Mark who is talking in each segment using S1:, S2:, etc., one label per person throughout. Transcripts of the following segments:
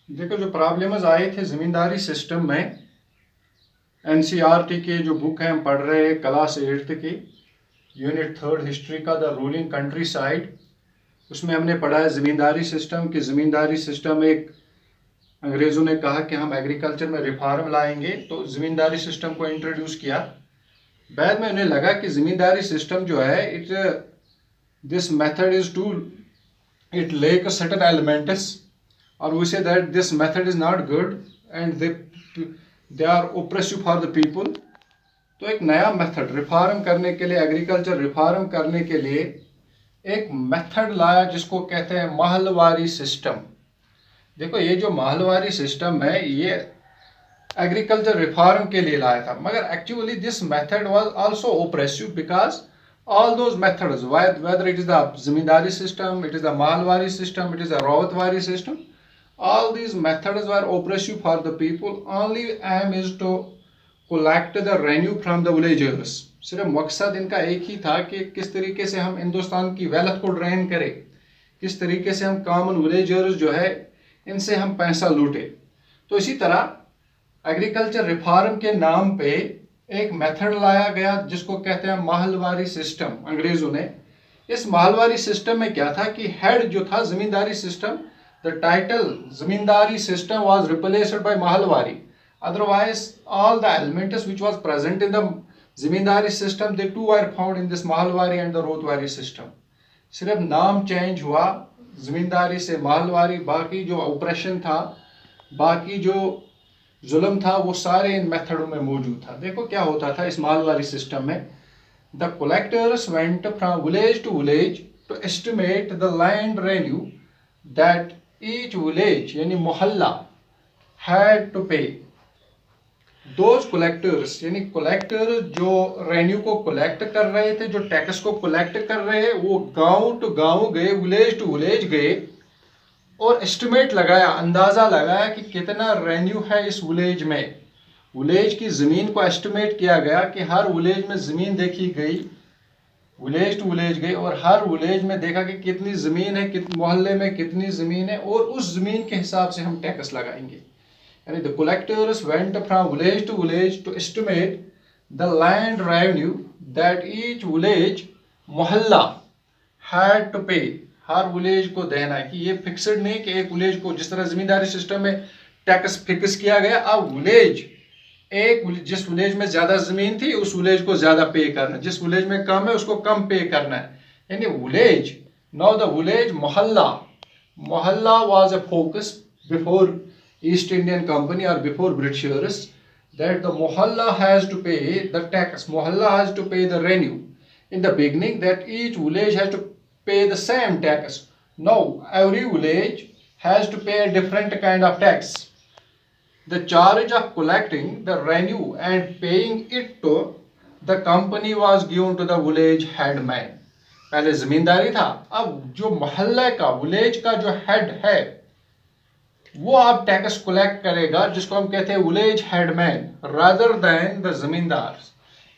S1: देखो, जो प्रॉब्लम्स आए थे ज़मींदारी सिस्टम में, एनसीईआरटी के जो बुक है हम पढ़ रहे हैं क्लास 8th की, यूनिट 3 हिस्ट्री का, द रूलिंग कंट्री साइड। उसमें हमने पढ़ा है ज़मींदारी सिस्टम कि ज़मींदारी सिस्टम एक, अंग्रेज़ों ने कहा कि हम एग्रीकल्चर में रिफॉर्म लाएंगे, तो ज़मींदारी सिस्टम को इंट्रोड्यूस किया। बाद में उन्हें लगा कि ज़मींदारी सिस्टम जो है, this method is to, it lack certain elements, or we say that this method is not good and they are oppressive for the people। तो एक नया मेथड रिफॉर्म करने के लिए, एग्रीकल्चर रिफॉर्म करने के लिए एक मेथड लाया जिसको कहते हैं महलवारी सिस्टम। देखो, ये जो महलवारी सिस्टम है ये एग्रीकल्चर रिफॉर्म के लिए लाया था, मगर actually this method was also oppressive because all those methods, whether it is the zamindari system, it is the malwari system, it is the rawatwari system, all these methods were oppressive for the people. Only aim is to collect the revenue from the villagers। सिर्फ मकसद इनका एक ही था कि किस तरीके से हम हिंदुस्तान की वेल्थ को ड्रेन करें, किस तरीके से हम कॉमन विलेजर्स जो है इनसे हम पैसा लूटे। तो इसी तरह एग्रीकल्चर रिफॉर्म के नाम पे एक मेथड लाया गया जिसको कहते हैं महलवारी सिस्टम, अंग्रेजों ने। इस महलवारी सिस्टम में क्या था कि हेड जो था zamindari system, the title zamindari system was replaced by mahalwari, otherwise all the elements which was present in the zamindari system they too are found in this mahalwari and the ryotwari system. सिर्फ नाम चेंज हुआ जमींदारी से महलवारी, बाकी जो ऑपरेशन था, बाकी जो जुल्म था, वो सारे इन मेथडों में मौजूद था। देखो क्या होता था इस मालवारी सिस्टम में। The collectors went from village to village to estimate the land revenue that each village यानी मोहल्ला had to pay. Those collectors यानी कलेक्टर जो रेन्यू को कलेक्ट कर रहे थे, जो टैक्स को कलेक्ट कर रहे हैं, वो गांव टू गांव गए, विलेज टू विलेज गए और एस्टिमेट लगाया, अंदाज़ा लगाया कि कितना रेन्यू है इस विलेज में। विलेज की ज़मीन को एस्टिमेट किया गया कि हर विलेज में ज़मीन देखी गई, विलेज टू विलेज गई और हर विलेज में देखा कि कितनी ज़मीन है, मोहल्ले में कितनी ज़मीन है, और उस ज़मीन के हिसाब से हम टैक्स लगाएंगे। यानी the collectors went from village to village to estimate the land revenue that each village मोहल्ला हैड टू पे। हर विलेज को देना है कि ये फिक्स्ड नहीं कि एक विलेज को, जिस तरह जमींदारी सिस्टम में टैक्स फिक्स किया गया, अब विलेज जिस विलेज में ज्यादा जमीन थी उस विलेज को ज्यादा पे करना है, जिस विलेज में कम है उसको कम पे करना है। यानी village, now the village mohalla was a focus before East Indian company और before Britishers, that the mohalla has to pay the tax, mohalla has to pay the revenue in the beginning, that each village has to pay the same tax. Now every village has to pay a different kind of tax. The charge of collecting the revenue and paying it to the company was given to the village headman। पहले जमींदारी था, अब जो मोहल्ले का, village का जो head है, वो अब टैक्स कलेक्ट करेगा, जिसको हम कहते हैं village headman, rather than the जमींदार।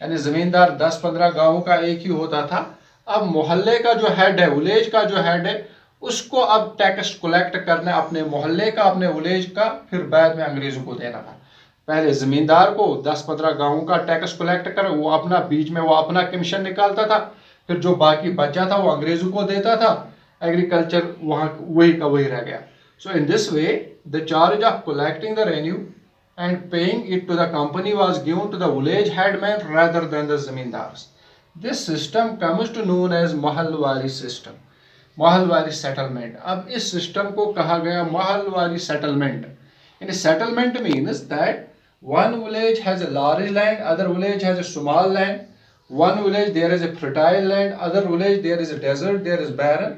S1: यानी जमींदार 10-15 गांवों का एक ही होता था, अब मोहल्ले का जो हेड है, विलेज का जो हेड है, उसको अब टैक्स कलेक्ट करना अपने मोहल्ले का, अपने विलेज का, फिर बाद में अंग्रेजों को देना था। पहले जमींदार को 10-15 गांवों का टैक्स कलेक्ट कर, वो अपना बीच में वो अपना कमीशन निकालता था, फिर जो बाकी बचा था वो अंग्रेजों को देता था, एग्रीकल्चर वहां वही का वही रह गया। So in this way, the charge of collecting the revenue and paying it to the company was given to the village headman rather than the zamindars। This system comes to known as Mahalwari system, Mahalwari settlement। अब इस system को कहा गया Mahalwari settlement। And settlement means that one village has a large land, other village has a small land, one village there is a fertile land, other village there is a desert, there is barren।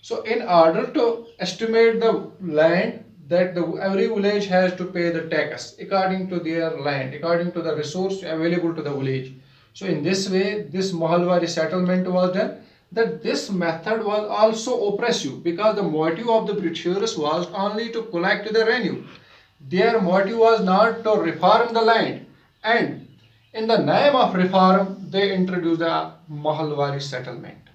S1: So in order to estimate the land, that every village has to pay the tax according to their land, according to the resource available to the village। So in this way, this Mahalwari settlement was done। That this method was also oppressive because the motive of the Britishers was only to collect the revenue. Their motive was not to reform the land, and in the name of reform, they introduced the Mahalwari settlement।